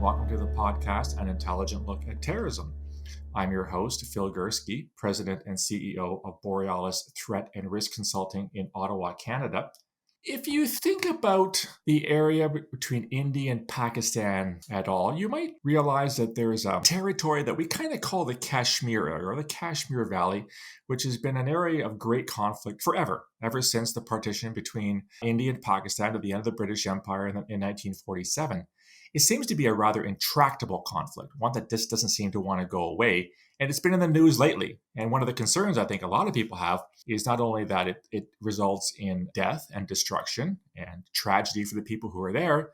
welcome to the podcast, An Intelligent Look at Terrorism. I'm your host, Phil Gurski, President and CEO of Borealis Threat and Risk Consulting in Ottawa, Canada. If you think about the area between India and Pakistan at all, you might realize that there's a territory that we kind of call the Kashmir area, or the Kashmir Valley, which has been an area of great conflict forever, ever since the partition between India and Pakistan at the end of the British Empire in 1947. It seems to be a rather intractable conflict, one that just doesn't seem to want to go away. And it's been in the news lately. And one of the concerns I think a lot of people have is not only that it results in death and destruction and tragedy for the people who are there,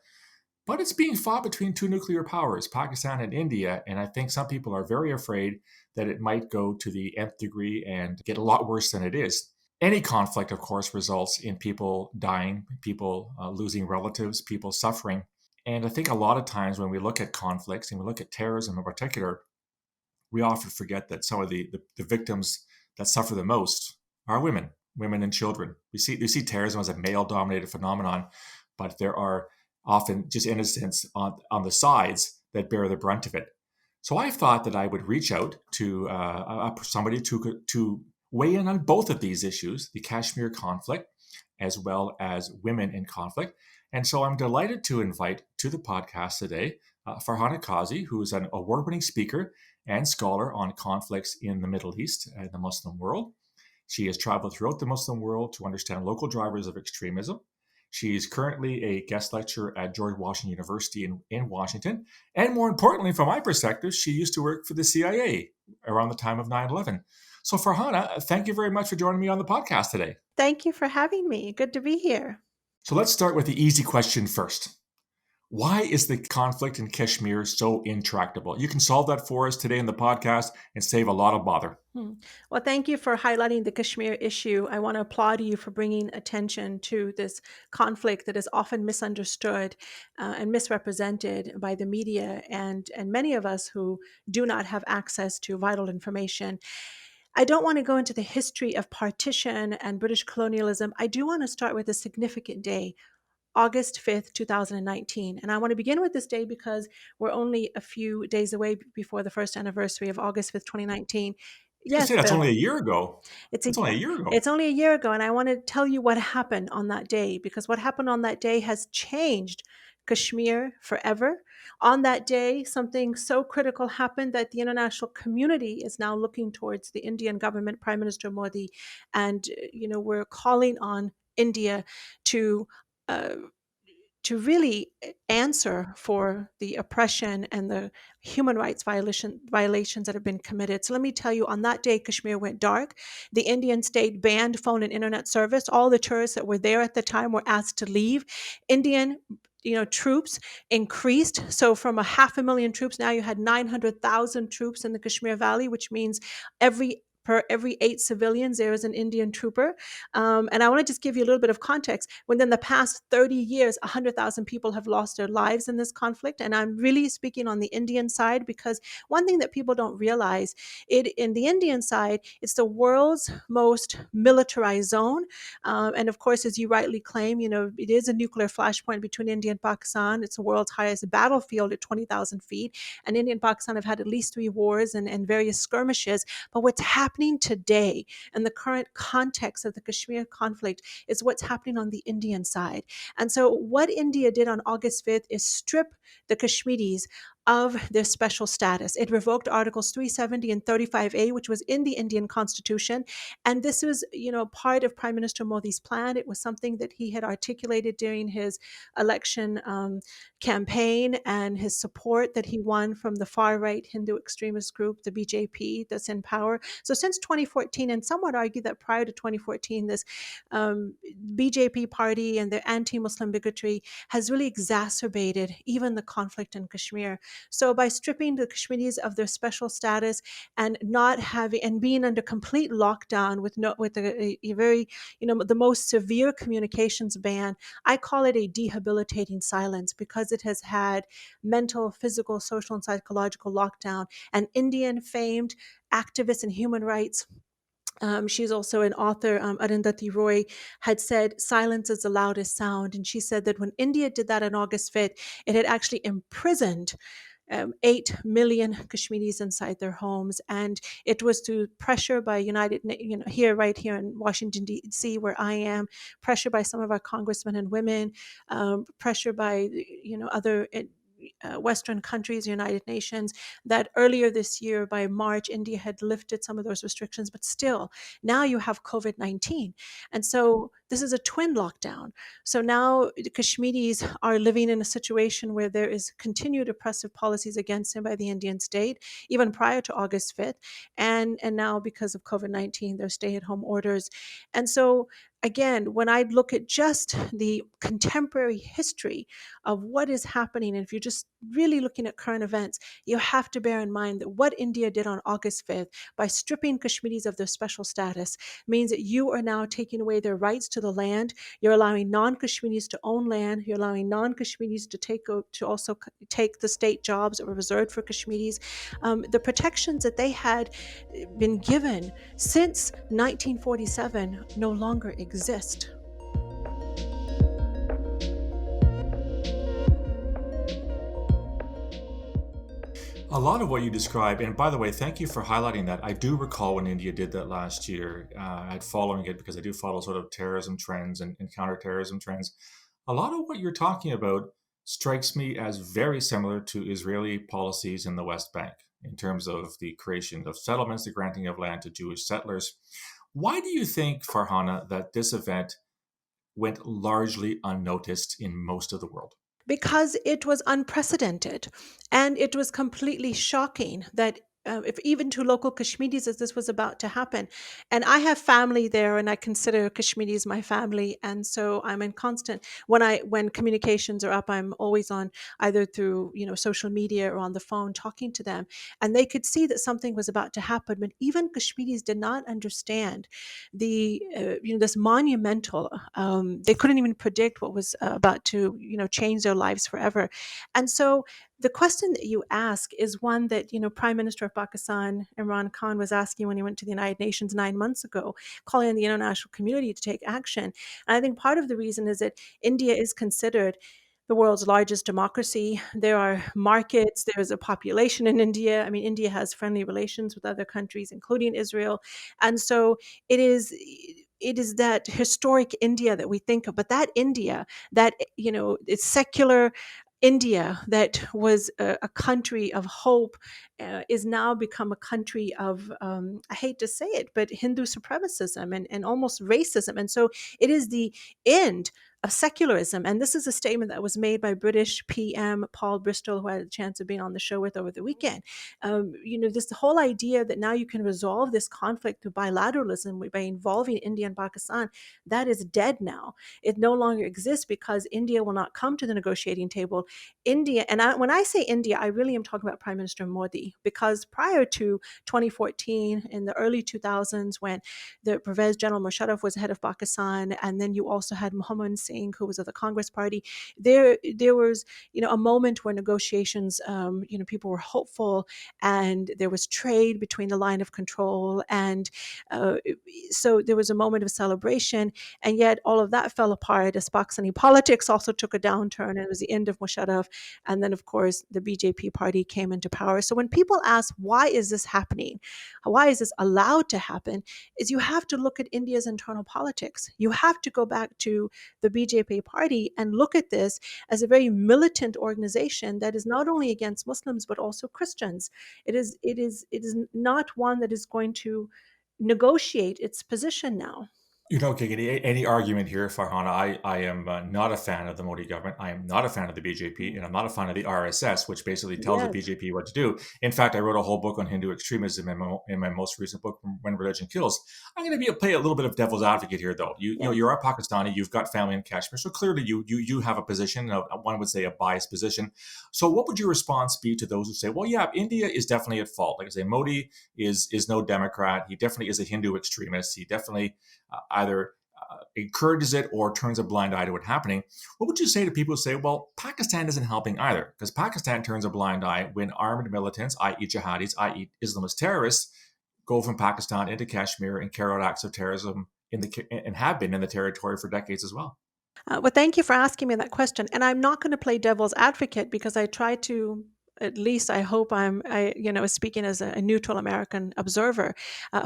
but it's being fought between two nuclear powers, Pakistan and India. And I think some people are very afraid that it might go to the nth degree and get a lot worse than it is. Any conflict, of course, results in people dying, people losing relatives, people suffering. And I think a lot of times when we look at conflicts and we look at terrorism in particular, we often forget that some of the victims that suffer the most are women and children. We see terrorism as a male-dominated phenomenon, but there are often just innocents on the sides that bear the brunt of it. So I thought that I would reach out to somebody to weigh in on both of these issues, the Kashmir conflict, as well as women in conflict. And so I'm delighted to invite to the podcast today Farhana Qazi, who is an award-winning speaker and scholar on conflicts in the Middle East and the Muslim world. She has traveled throughout the Muslim world to understand local drivers of extremism. She is currently a guest lecturer at George Washington University in Washington. And more importantly, from my perspective, she used to work for the CIA around the time of 9/11. So Farhana, thank you very much for joining me on the podcast today. Thank you for having me. Good to be here. So let's start with the easy question first. Why is the conflict in Kashmir so intractable? You can solve that for us today in the podcast and save a lot of bother. Well, thank you for highlighting the Kashmir issue. I want to applaud you for bringing attention to this conflict that is often misunderstood and misrepresented by the media and many of us who do not have access to vital information. I don't want to go into the history of partition and British colonialism. I do want to start with a significant day, August 5th, 2019. And I want to begin with this day because we're only a few days away before the first anniversary of August 5th, 2019. Yes, that's only a year ago. It's only a year ago. It's only a year ago. And I want to tell you what happened on that day, because what happened on that day has changed Kashmir forever. On that day, something so critical happened that the international community is now looking towards the Indian government, Prime Minister Modi, and we're calling on India to really answer for the oppression and the human rights violations that have been committed. So let me tell you, on that day, Kashmir went dark. The Indian state banned phone and internet service. All the tourists that were there at the time were asked to leave. Indian troops increased. So from 500,000 troops, now you had 900,000 troops in the Kashmir Valley, which means per every 8 civilians, there is an Indian trooper. And I want to just give you a little bit of context. Within the past 30 years, 100,000 people have lost their lives in this conflict. And I'm really speaking on the Indian side, because one thing that people don't realize, in the Indian side, it's the world's most militarized zone. And of course, as you rightly claim, it is a nuclear flashpoint between India and Pakistan. It's the world's highest battlefield at 20,000 feet. And India and Pakistan have had at least 3 wars and various skirmishes. But what's happening today and the current context of the Kashmir conflict is what's happening on the Indian side. And so what India did on August 5th is strip the Kashmiris of their special status. It revoked Articles 370 and 35A, which was in the Indian Constitution. And this was, part of Prime Minister Modi's plan. It was something that he had articulated during his election campaign and his support that he won from the far-right Hindu extremist group, the BJP, that's in power. So since 2014, and some would argue that prior to 2014, this BJP party and their anti-Muslim bigotry has really exacerbated even the conflict in Kashmir. So by stripping the Kashmiris of their special status and not having and being under complete lockdown with a very the most severe communications ban, I call it a debilitating silence, because it has had mental, physical, social, and psychological lockdown. And Indian famed activists and human rights She's also an author. Arundhati Roy had said, "Silence is the loudest sound." And she said that when India did that on August 5th, it had actually imprisoned 8 million Kashmiris inside their homes. And it was through pressure by right here in Washington, D.C., where I am, pressure by some of our congressmen and women, pressure by, other Western countries, United Nations, that earlier this year, by March, India had lifted some of those restrictions, but still, now you have COVID-19. And so this is a twin lockdown. So now the Kashmiris are living in a situation where there is continued oppressive policies against them by the Indian state, even prior to August 5th. And now, because of COVID-19, there's stay-at-home orders. And so, again, when I look at just the contemporary history of what is happening, and if you're just really looking at current events, you have to bear in mind that what India did on August 5th by stripping Kashmiris of their special status means that you are now taking away their rights to the land. You're allowing non-Kashmiris to own land. You're allowing non-Kashmiris to also take the state jobs that were reserved for Kashmiris. The protections that they had been given since 1947 no longer exist. A lot of what you describe, and by the way, thank you for highlighting that. I do recall when India did that last year. I'd following it because I do follow sort of terrorism trends and counterterrorism trends. A lot of what you're talking about strikes me as very similar to Israeli policies in the West Bank in terms of the creation of settlements, the granting of land to Jewish settlers. Why do you think, Farhana, that this event went largely unnoticed in most of the world? Because it was unprecedented, and it was completely shocking that, if even to local Kashmiris, as this was about to happen. And I have family there, and I consider Kashmiris my family, and so I'm in constant, when communications are up, I'm always on, either through social media or on the phone, talking to them, and they could see that something was about to happen. But even Kashmiris did not understand the this monumental, they couldn't even predict what was about to change their lives forever. And so the question that you ask is one that Prime Minister of Pakistan Imran Khan was asking when he went to the United Nations 9 months ago, calling on the international community to take action. And I think part of the reason is that India is considered the world's largest democracy. There are markets, there is a population in India. I mean, India has friendly relations with other countries, including Israel. And so it is that historic India that we think of, but that India, that it's secular India, that was a country of hope, is now become a country of, I hate to say it, but Hindu supremacism and almost racism. And so it is the end of secularism. And this is a statement that was made by British PM Paul Bristol, who I had a chance of being on the show with over the weekend. This whole idea that now you can resolve this conflict through bilateralism by involving India and Pakistan, that is dead now. It no longer exists because India will not come to the negotiating table. India, and when I say India, I really am talking about Prime Minister Modi, because prior to 2014, in the early 2000s, when the Pervez General Musharraf was head of Pakistan, and then you also had Mohammed Singh, who was of the Congress Party, there was a moment where negotiations, people were hopeful, and there was trade between the line of control, and so there was a moment of celebration, and yet all of that fell apart as Pakistani politics also took a downturn, and it was the end of Musharraf. And then, of course, the BJP party came into power. So when people ask, why is this happening? Why is this allowed to happen? Is you have to look at India's internal politics. You have to go back to the BJP party and look at this as a very militant organization that is not only against Muslims, but also Christians. It is not one that is going to negotiate its position now. Okay, any argument here, Farhana. I am not a fan of the Modi government. I am not a fan of the BJP, and I'm not a fan of the RSS, which basically tells the Yes, BJP what to do. In fact, I wrote a whole book on Hindu extremism in my most recent book, When Religion Kills. I'm going to play a little bit of devil's advocate here, though. yes. You're a Pakistani. You've got family in Kashmir, so clearly you have a position. One would say a biased position. So, what would your response be to those who say, "Well, yeah, India is definitely at fault"? Like I say, Modi is no Democrat. He definitely is a Hindu extremist. He definitely either encourages it or turns a blind eye to what's happening. What would you say to people who say, well, Pakistan isn't helping either? Because Pakistan turns a blind eye when armed militants, i.e., jihadis, i.e., Islamist terrorists, go from Pakistan into Kashmir and carry out acts of terrorism and have been in the territory for decades as well. Well, thank you for asking me that question. And I'm not going to play devil's advocate because I try to. At least I hope speaking as a neutral American observer.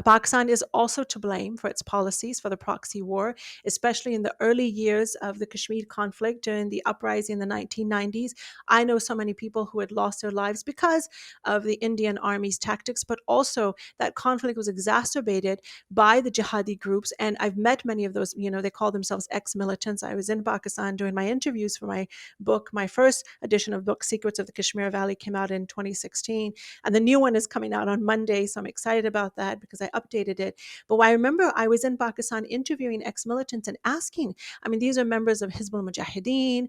Pakistan is also to blame for its policies for the proxy war, especially in the early years of the Kashmir conflict during the uprising in the 1990s. I know so many people who had lost their lives because of the Indian Army's tactics, but also that conflict was exacerbated by the jihadi groups. And I've met many of those, they call themselves ex-militants. I was in Pakistan doing my interviews for my book. My first edition of book, Secrets of the Kashmir Valley, came out in 2016. And the new one is coming out on Monday. So I'm excited about that because I updated it. But I remember I was in Pakistan interviewing ex-militants and asking, these are members of Hizbul Mujahideen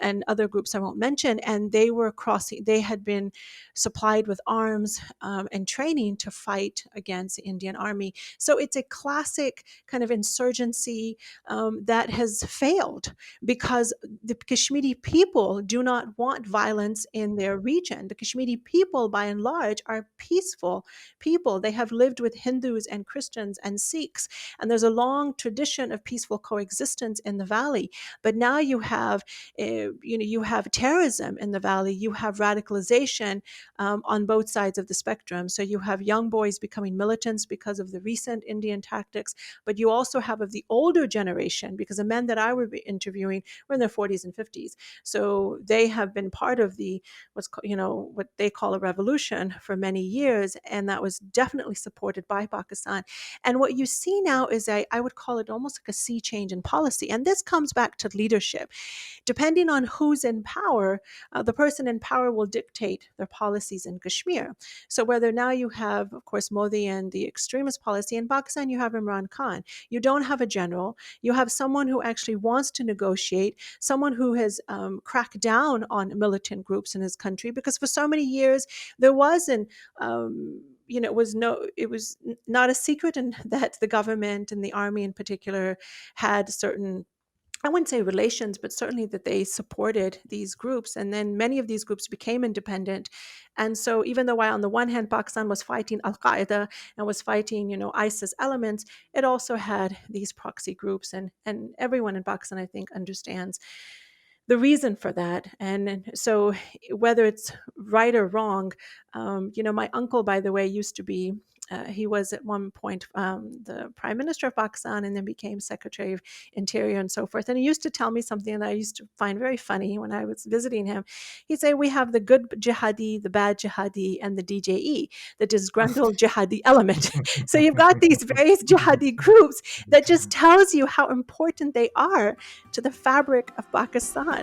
and other groups I won't mention. And they had been supplied with arms and training to fight against the Indian Army. So it's a classic kind of insurgency that has failed because the Kashmiri people do not want violence in their region. The Kashmiri people, by and large, are peaceful people. They have lived with Hindus and Christians and Sikhs, and there's a long tradition of peaceful coexistence in the valley. But now you have terrorism in the valley. You have radicalization on both sides of the spectrum. So you have young boys becoming militants because of the recent Indian tactics, but you also have of the older generation, because the men that I were interviewing were in their 40s and 50s. So they have been part of what they call a revolution for many years, and that was definitely supported by Pakistan. And what you see now is I would call it almost like a sea change in policy. And this comes back to leadership. Depending on who's in power, the person in power will dictate their policies in Kashmir. So whether now you have, of course, Modi and the extremist policy, in Pakistan you have Imran Khan. You don't have a general. You have someone who actually wants to negotiate, someone who has cracked down on militant groups in his country, because for so many years there wasn't. It was not a secret, and that the government and the army in particular had certain, I wouldn't say relations, but certainly that they supported these groups. And then many of these groups became independent. And so even though on the one hand, Pakistan was fighting Al-Qaeda and was fighting, ISIS elements, it also had these proxy groups. And everyone in Pakistan, I think, understands the reason for that. And so whether it's right or wrong, my uncle, by the way, used to be, he was at one point the prime minister of Pakistan and then became secretary of interior and so forth. And he used to tell me something that I used to find very funny when I was visiting him. He'd say, we have the good jihadi, the bad jihadi, and the DJE, the disgruntled jihadi element. So you've got these various jihadi groups that just tells you how important they are to the fabric of Pakistan.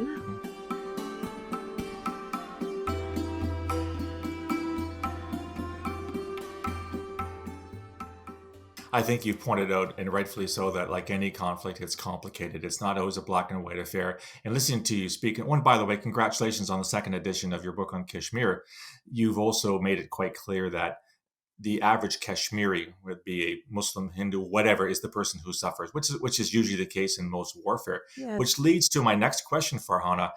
I think you've pointed out, and rightfully so, that like any conflict, it's complicated. It's not always a black and white affair. And listening to you speak, and by the way, congratulations on the second edition of your book on Kashmir. You've also made it quite clear that the average Kashmiri, would be a Muslim, Hindu, whatever, is the person who suffers, which is usually the case in most warfare. Yes. Which leads to my next question, Farhana.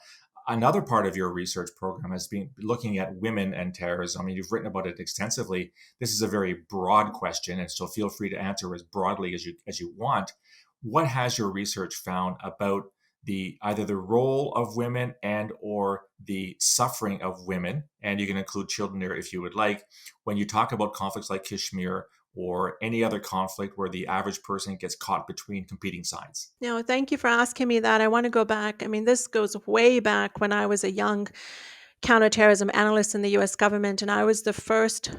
Another part of your research program has been looking at women and terrorism. I mean, you've written about it extensively. This is a very broad question, and so feel free to answer as broadly as you want. What has your research found about either the role of women and or the suffering of women, and you can include children there if you would like, when you talk about conflicts like Kashmir or any other conflict where the average person gets caught between competing sides? No, thank you for asking me that. I want to go back. This goes way back when I was a young counterterrorism analyst in the US government, and I was the first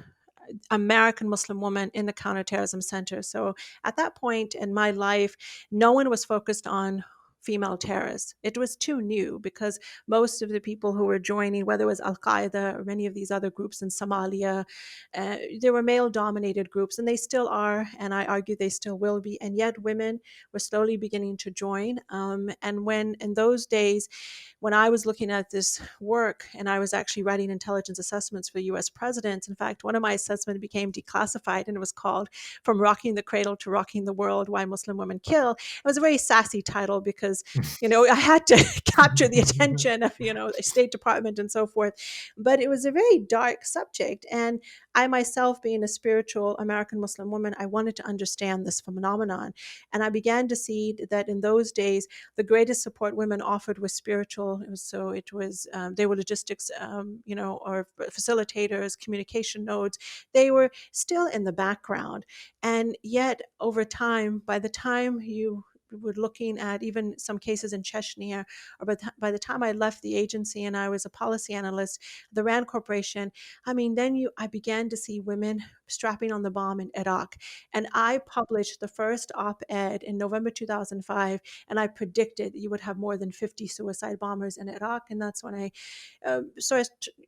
American Muslim woman in the Counterterrorism Center. So at that point in my life, no one was focused on female terrorists. It was too new because most of the people who were joining, whether it was Al-Qaeda or many of these other groups in Somalia, they were male-dominated groups, and they still are, and I argue they still will be. And yet women were slowly beginning to join. And when in those days, when I was looking at this work and I was actually writing intelligence assessments for US presidents, in fact, one of my assessments became declassified and it was called From Rocking the Cradle to Rocking the World, Why Muslim Women Kill. It was a very sassy title because because, I had to capture the attention of, the State Department and so forth. But it was a very dark subject. And I myself, being a spiritual American Muslim woman, I wanted to understand this phenomenon. And I began to see that in those days, the greatest support women offered was spiritual. They were logistics, or facilitators, communication nodes. They were still in the background. And yet, over time, by the time you were looking at even some cases in Chechnya, or by the time I left the agency and I was a policy analyst, the RAND Corporation, I began to see women strapping on the bomb in Iraq. And I published the first op-ed in November 2005, and I predicted you would have more than 50 suicide bombers in Iraq. And that's when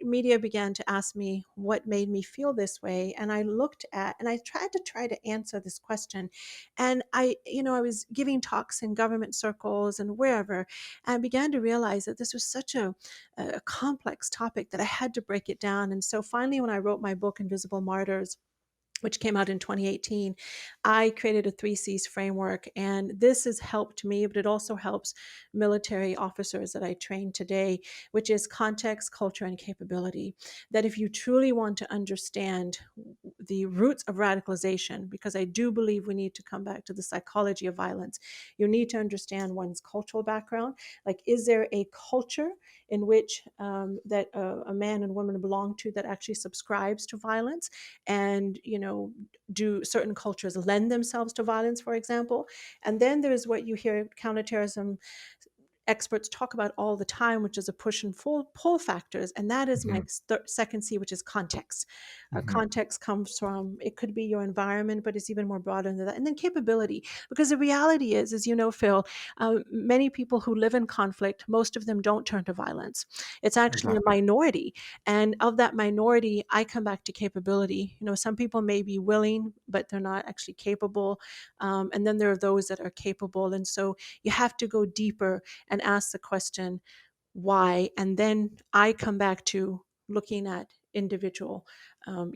media began to ask me what made me feel this way. And I looked at, and I tried to answer this question. And I was giving talks in government circles and wherever, and I began to realize that this was such a complex topic that I had to break it down. And so finally, when I wrote my book, Invisible Martyrs, which came out in 2018, I created a 3Cs framework. And this has helped me, but it also helps military officers that I train today, which is context, culture, and capability. That if you truly want to understand the roots of radicalization, because I do believe we need to come back to the psychology of violence, you need to understand one's cultural background. Like, is there a culture in which that a man and woman belong to that actually subscribes to violence? And do certain cultures lend themselves to violence, for example? And then there's what you hear counterterrorism experts talk about all the time, which is a push and pull factors. And that is my Mhm. second C, which is context. Mhm. Context comes from, it could be your environment, but it's even more broader than that. And then capability, because the reality is, as you know, Phil, many people who live in conflict, most of them don't turn to violence. It's actually a Exactly. minority. And of that minority, I come back to capability. Some people may be willing, but they're not actually capable. And then there are those that are capable. And so you have to go deeper and ask the question, why? And then I come back to looking at individual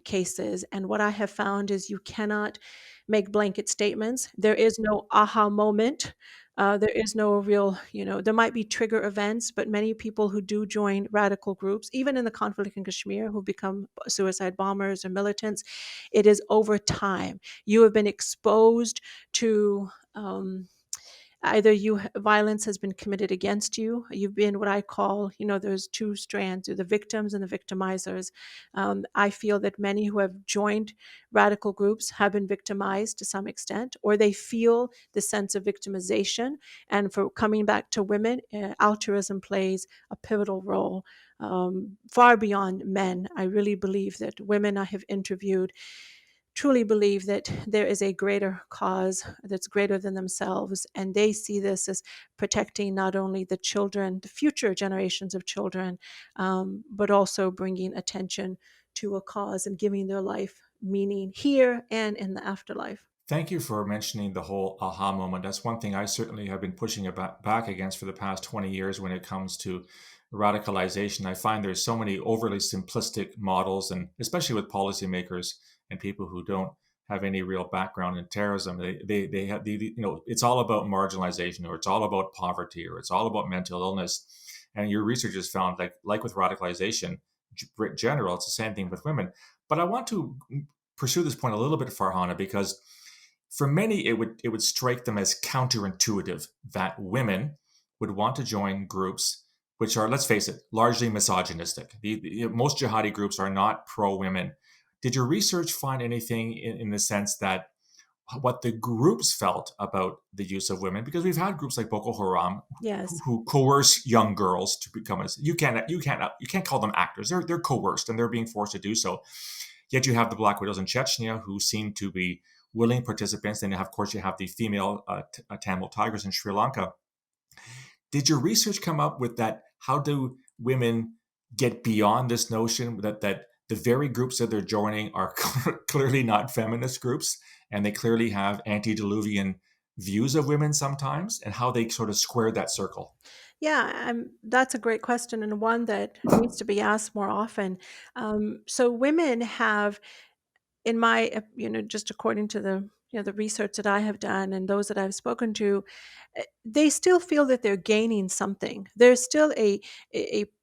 cases. And what I have found is you cannot make blanket statements. There is no aha moment. There is no real, there might be trigger events, but many people who do join radical groups, even in the conflict in Kashmir, who become suicide bombers or militants, it is over time. You have been exposed to either violence has been committed against you. You've been what I call, there's two strands: the victims and the victimizers. I feel that many who have joined radical groups have been victimized to some extent, or they feel the sense of victimization. And for coming back to women, altruism plays a pivotal role, far beyond men. I really believe that women I have interviewed truly believe that there is a greater cause that's greater than themselves, and they see this as protecting not only the children, the future generations of children, but also bringing attention to a cause and giving their life meaning here and in the afterlife. Thank you for mentioning the whole aha moment. That's one thing I certainly have been pushing back against for the past 20 years when it comes to radicalization. I find there's so many overly simplistic models, and especially with policymakers and people who don't have any real background in terrorism. They have it's all about marginalization, or it's all about poverty, or it's all about mental illness. And your research has found, like with radicalization general, it's the same thing with women. But I want to pursue this point a little bit, Farhana, because for many it would strike them as counterintuitive that women would want to join groups which are, let's face it, largely misogynistic. Most jihadi groups are not pro-women. Did your research find anything in the sense that what the groups felt about the use of women? Because we've had groups like Boko Haram Yes. who coerce young girls to become you can't call them actors. They're coerced and they're being forced to do so. Yet you have the Black Widows in Chechnya who seem to be willing participants. And of course, you have the female Tamil Tigers in Sri Lanka. Did your research come up with that? How do women get beyond this notion that the very groups that they're joining are clearly not feminist groups, and they clearly have antediluvian views of women sometimes, and how they sort of square that circle? Yeah, that's a great question, and one that needs to be asked more often. So women have, in my, just according to the the research that I have done and those that I've spoken to, they still feel that they're gaining something. There's still a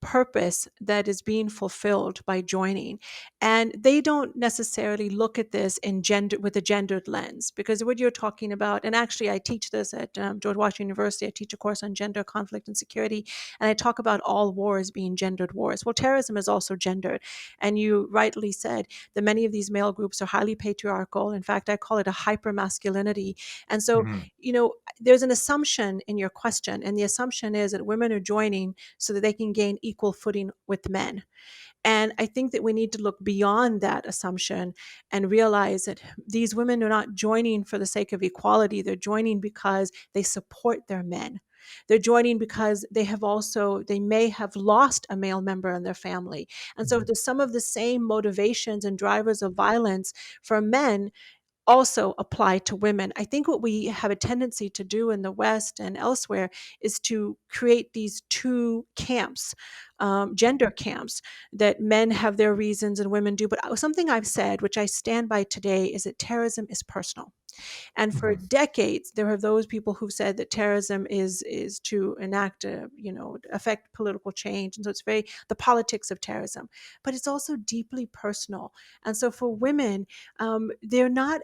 purpose that is being fulfilled by joining, and they don't necessarily look at this in gender with a gendered lens, because what you're talking about, and actually I teach this at George Washington University. I teach a course on gender, conflict, and security, and I talk about all wars being gendered wars. Well, terrorism is also gendered, and you rightly said that many of these male groups are highly patriarchal. In fact, I call it a hyper masculinity, and so Mhm. there's an assumption in your question, and the assumption is that women are joining so that they can gain equal footing with men. And I think that we need to look beyond that assumption and realize that these women are not joining for the sake of equality. They're joining because they support their men. They're joining because they may have lost a male member in their family. And so Mhm. there's some of the same motivations and drivers of violence for men also apply to women. I think what we have a tendency to do in the West and elsewhere is to create these two camps, gender camps, that men have their reasons and women do. But something I've said, which I stand by today, is that terrorism is personal. And for Mhm. decades, there are those people who've said that terrorism is to enact, affect political change, and so it's very the politics of terrorism. But it's also deeply personal. And so for women, they're not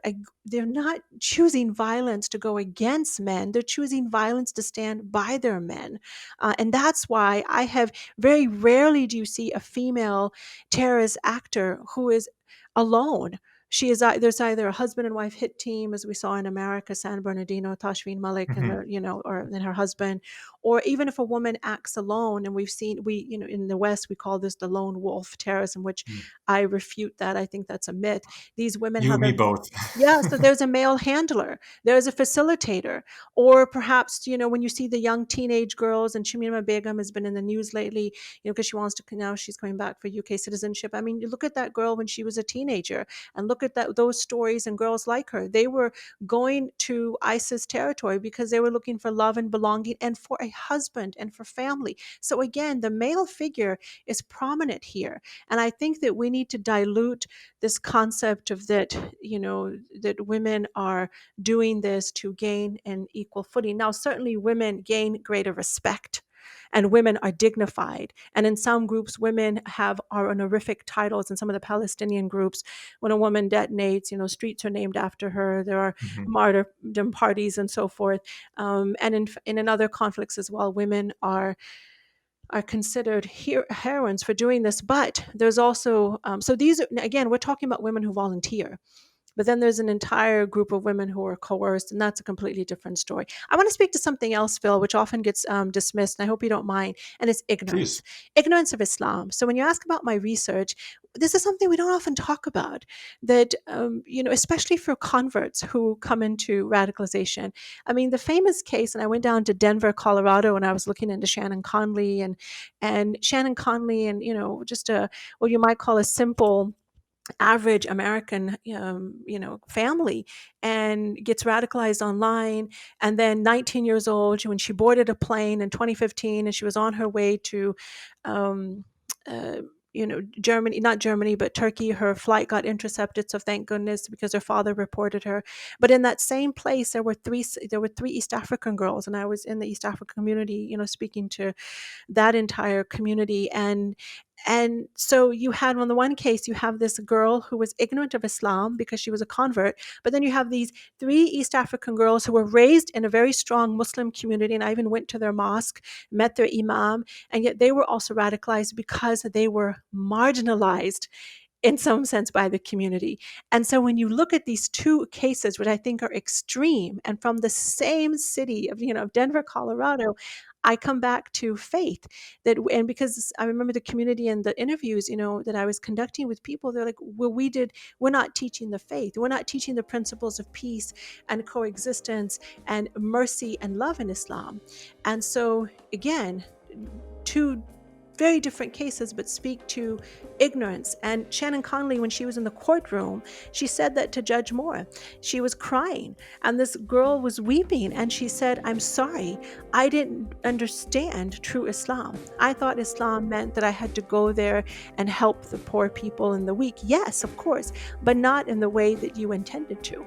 choosing violence to go against men. They're choosing violence to stand by their men, and that's why I have very rarely do you see a female terrorist actor who is alone. There's either a husband and wife hit team, as we saw in America, San Bernardino, Tashfeen Malik, and Mhm. or then her husband, or even if a woman acts alone, and in the West we call this the lone wolf terrorism, which Mhm. I refute that. I think that's a myth. These women You have and me a both. Yeah, so there's a male handler, there's a facilitator, or perhaps, when you see the young teenage girls, and Shamima Begum has been in the news lately, because she wants to, now she's coming back for UK citizenship. I mean, you look at that girl when she was a teenager, and look at those stories and girls like her. They were going to ISIS territory because they were looking for love and belonging and for a husband and for family. So again, the male figure is prominent here. And I think that we need to dilute this concept of that women are doing this to gain an equal footing. Now, certainly women gain greater respect, and women are dignified. And in some groups, women have are honorific titles. In some of the Palestinian groups, when a woman detonates, streets are named after her. There are Mhm. martyrdom parties and so forth. And in other conflicts as well, women are considered heroines for doing this. But there's also so these are, again, we're talking about women who volunteer. But then there's an entire group of women who are coerced, and that's a completely different story. I want to speak to something else, Phil, which often gets dismissed, and I hope you don't mind, and it's ignorance. Please. Ignorance of Islam. So when you ask about my research, this is something we don't often talk about, that, especially for converts who come into radicalization. I mean, the famous case, and I went down to Denver, Colorado, and I was looking into Shannon Conley, and Shannon Conley, and, just what you might call a simple average American, family, and gets radicalized online. And then 19 years old, when she boarded a plane in 2015, and she was on her way to, um, uh, Germany, not Germany, but Turkey. Her flight got intercepted, so thank goodness, because her father reported her. But in that same place, there were three East African girls, and I was in the East African community, speaking to that entire community. And so you had, on the one case, you have this girl who was ignorant of Islam because she was a convert, but then you have these three East African girls who were raised in a very strong Muslim community, and I even went to their mosque, met their imam, and yet they were also radicalized because they were marginalized in some sense by the community. And so when you look at these two cases, which I think are extreme and from the same city of, Denver, Colorado, I come back to faith. And because I remember the community and the interviews, that I was conducting with people, they're like, well, we're not teaching the faith. We're not teaching the principles of peace and coexistence and mercy and love in Islam. And so again, two very different cases, but speak to ignorance. And Shannon Conley, when she was in the courtroom, she said that to Judge Moore. She was crying, and this girl was weeping, and she said, "I'm sorry, I didn't understand true Islam. I thought Islam meant that I had to go there and help the poor people and the weak. Yes, of course, but not in the way that you intended to."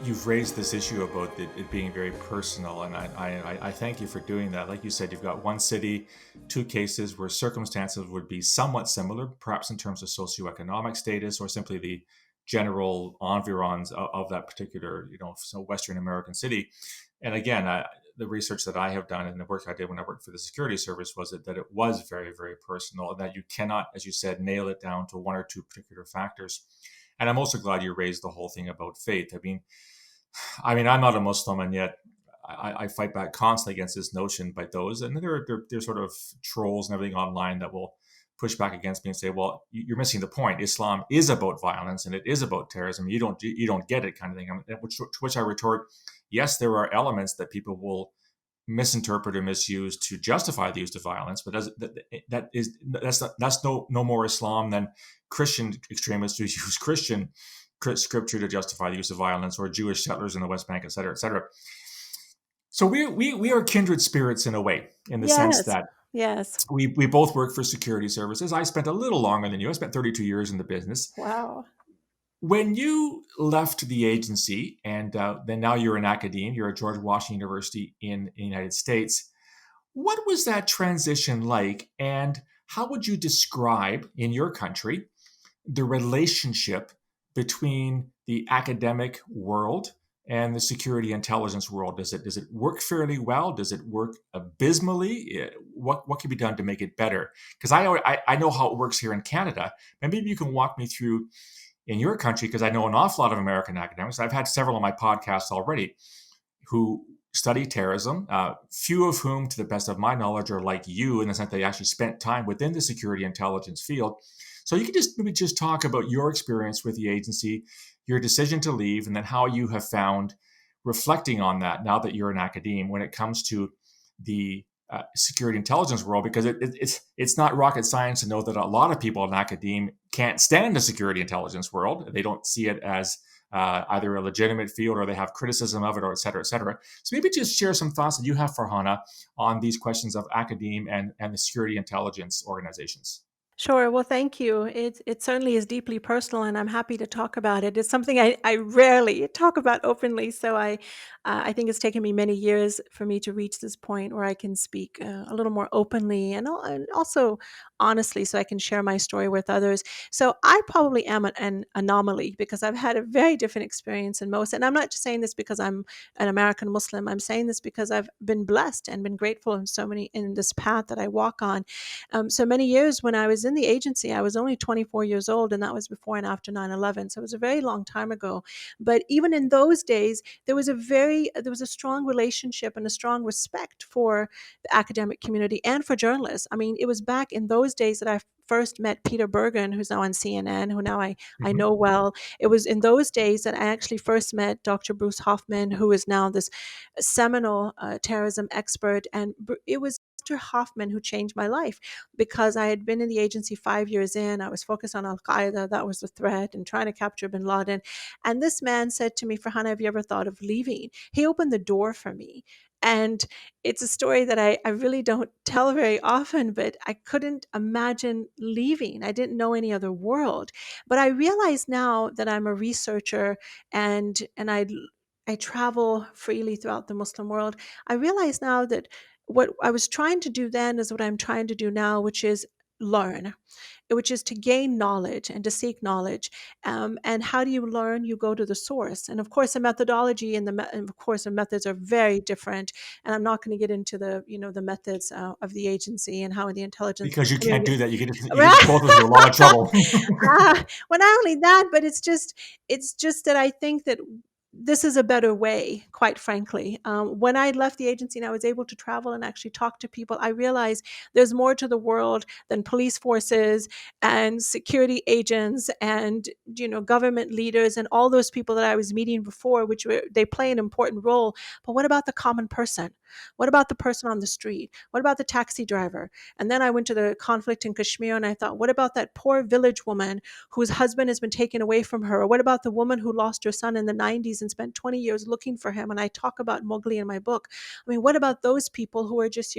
you've raised this issue about it being very personal, and I thank you for doing that. Like you said, you've got one city, two cases where circumstances would be somewhat similar, perhaps in terms of socioeconomic status or simply the general environs of that particular, so Western American city. And again, the research that I have done and the work I did when I worked for the security service was that it was very, very personal, and that you cannot, as you said, nail it down to one or two particular factors. And I'm also glad you raised the whole thing about faith. I mean, I'm not a Muslim, and yet I fight back constantly against this notion by those. And there are sort of trolls and everything online that will push back against me and say, "Well, you're missing the point. Islam is about violence and it is about terrorism. You don't get it," kind of thing. To which I retort, yes, there are elements that people will misinterpret or misuse to justify the use of violence, but that's no more Islam than Christian extremists who use Christian scripture to justify the use of violence, or Jewish settlers in the West Bank, et cetera, et cetera. So we are kindred spirits in a way, in the sense Yes. that Yes. we both work for security services. I spent a little longer than you. I spent 32 years in the business. Wow. When you left the agency, and then now you're an academe, you're at George Washington University in the United States. What was that transition like, and how would you describe in your country the relationship between the academic world and the security intelligence world? Does it work fairly well? Does it work abysmally? What can be done to make it better? Because I know how it works here in Canada, and maybe you can walk me through in your country, because I know an awful lot of American academics. I've had several on my podcasts already who study terrorism, few of whom, to the best of my knowledge, are like you in the sense they actually spent time within the security intelligence field. So you could just talk about your experience with the agency, your decision to leave, and then how you have found, reflecting on that now that you're an academe, when it comes to the security intelligence world, because it's not rocket science to know that a lot of people in academia can't stand the security intelligence world. They don't see it as either a legitimate field, or they have criticism of it, or et cetera, et cetera. So maybe just share some thoughts that you have, Farhana, on these questions of academia and the security intelligence organizations. Sure. Well, thank you. It certainly is deeply personal, and I'm happy to talk about it. It's something I rarely talk about openly, so I think it's taken me many years for me to reach this point where I can speak a little more openly, and also honestly, so I can share my story with others. So I probably am an anomaly, because I've had a very different experience than most, and I'm not just saying this because I'm an American Muslim. I'm saying this because I've been blessed and been grateful in this path that I walk on. So many years when I was in the agency, I was only 24 years old, and that was before and after 9/11. So it was a very long time ago. But even in those days, there was a strong relationship and a strong respect for the academic community and for journalists. I mean, it was back in those days that I first met Peter Bergen, who's now on CNN, who now I Mm-hmm. know well. It was in those days that I actually first met Dr. Bruce Hoffman, who is now this seminal terrorism expert. And it was Dr. Hoffman who changed my life, because I had been in the agency 5 years in. I was focused on Al Qaeda, that was the threat, and trying to capture bin Laden. And this man said to me, "Farhana, have you ever thought of leaving?" He opened the door for me. And it's a story that I really don't tell very often, but I couldn't imagine leaving. I didn't know any other world. But I realize now that I'm a researcher, and I travel freely throughout the Muslim world. I realize now that what I was trying to do then is what I'm trying to do now, which is learn, which is to gain knowledge and to seek knowledge. And how do you learn? You go to the source. And of course, the methodology and of course the methods are very different. And I'm not going to get into the methods of the agency and how the intelligence Because you can't community. do that. You get both of us in a lot of trouble. Well, not only that, but it's just that I think that this is a better way, quite frankly. When I left the agency and I was able to travel and actually talk to people, I realized there's more to the world than police forces and security agents and government leaders and all those people that I was meeting before, they play an important role. But what about the common person? What about the person on the street? What about the taxi driver? And then I went to the conflict in Kashmir, and I thought, what about that poor village woman whose husband has been taken away from her? Or what about the woman who lost her son in the 90s and spent 20 years looking for him? And I talk about Mowgli in my book. I mean, what about those people who are just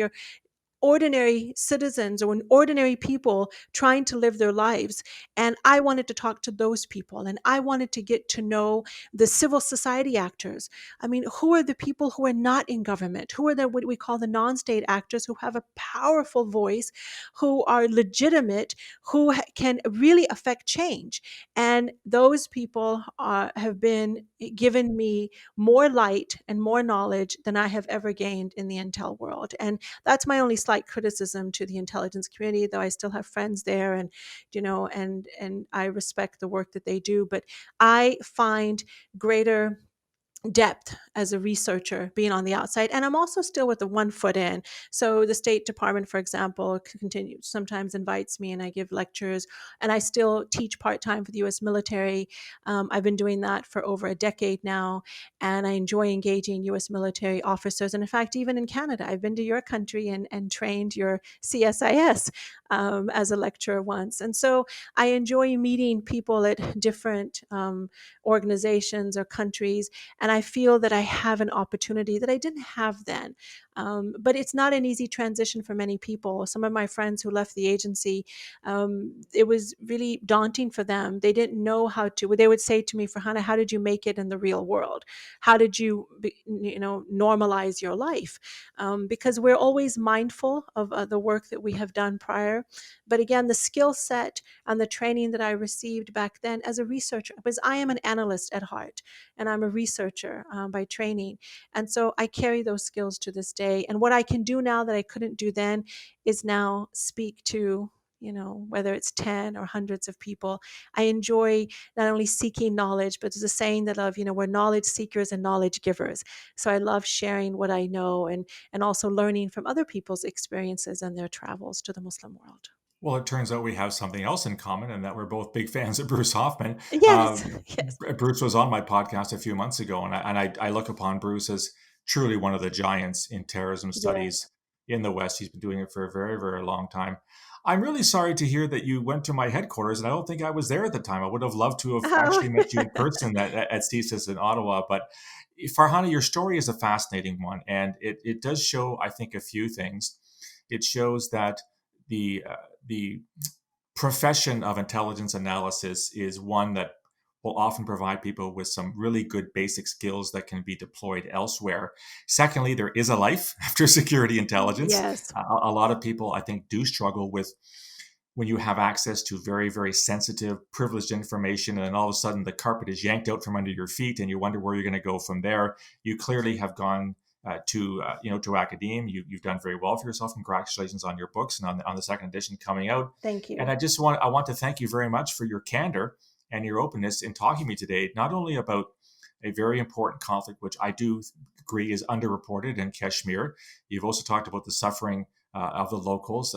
ordinary citizens or ordinary people trying to live their lives. And I wanted to talk to those people, and I wanted to get to know the civil society actors. I mean, who are the people who are not in government? Who are the what we call the non-state actors who have a powerful voice, who are legitimate, who can really affect change? And those people have been given me more light and more knowledge than I have ever gained in the intel world. And that's my only slight criticism to the intelligence community, though I still have friends there, and and I respect the work that they do. But I find greater depth as a researcher being on the outside, and I'm also still with the one foot in. So the State Department, for example, continues sometimes invites me, and I give lectures, and I still teach part-time for the U.S. military. I've been doing that for over a decade now, and I enjoy engaging U.S. military officers. And in fact, even in Canada, I've been to your country and trained your CSIS as a lecturer once. And so I enjoy meeting people at different organizations or countries, and I feel that I have an opportunity that I didn't have then. But it's not an easy transition for many people. Some of my friends who left the agency, it was really daunting for them. They didn't know how to. They would say to me, "Farhana, how did you make it in the real world? How did you, normalize your life?" Because we're always mindful of the work that we have done prior. But again, the skill set and the training that I received back then as a researcher, because I am an analyst at heart, and I'm a researcher by training. And so I carry those skills to this day. And what I can do now that I couldn't do then is now speak to, whether it's 10 or hundreds of people. I enjoy not only seeking knowledge, but there's a saying that we're knowledge seekers and knowledge givers. So I love sharing what I know, and also learning from other people's experiences and their travels to the Muslim world. Well, it turns out we have something else in common, and that we're both big fans of Bruce Hoffman. Yes, yes. Bruce was on my podcast a few months ago, and I look upon Bruce as truly one of the giants in terrorism Yes. studies in the West. He's been doing it for a very, very long time. I'm really sorry to hear that you went to my headquarters, and I don't think I was there at the time. I would have loved to have Oh. actually met you in person at CSIS in Ottawa. But Farhana, your story is a fascinating one, and it does show, I think, a few things. It shows that the profession of intelligence analysis is one that will often provide people with some really good basic skills that can be deployed elsewhere. Secondly, there is a life after security intelligence. Yes. A lot of people, I think, do struggle with when you have access to very, very sensitive, privileged information, and then all of a sudden the carpet is yanked out from under your feet, and you wonder where you're going to go from there. You clearly have gone to academia. You've done very well for yourself. Congratulations on your books and on the second edition coming out. Thank And you. I want to thank you very much for your candor and your openness in talking to me today, not only about a very important conflict, which I do agree is underreported in Kashmir. You've also talked about the suffering of the locals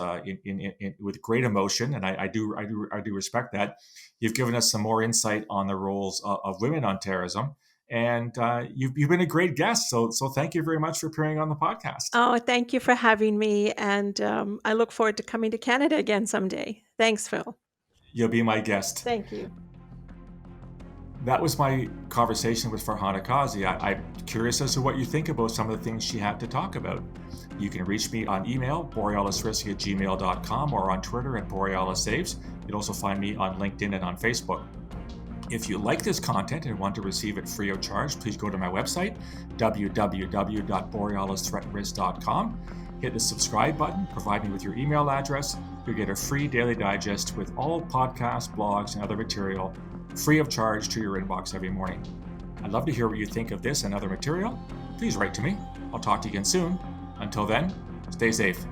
with great emotion, and I do respect that. You've given us some more insight on the roles of women on terrorism, and you've been a great guest. So thank you very much for appearing on the podcast. Oh, thank you for having me. And I look forward to coming to Canada again someday. Thanks, Phil. You'll be my guest. Thank you. That was my conversation with Farhana Qazi. I'm curious as to what you think about some of the things she had to talk about. You can reach me on email, borealisrisky@gmail.com, or on Twitter @BorealisSaves. You'll also find me on LinkedIn and on Facebook. If you like this content and want to receive it free of charge, please go to my website, www.borealisthreatrisk.com. Hit the subscribe button, provide me with your email address. You'll get a free daily digest with all podcasts, blogs, and other material free of charge to your inbox every morning. I'd love to hear what you think of this and other material. Please write to me. I'll talk to you again soon. Until then, stay safe.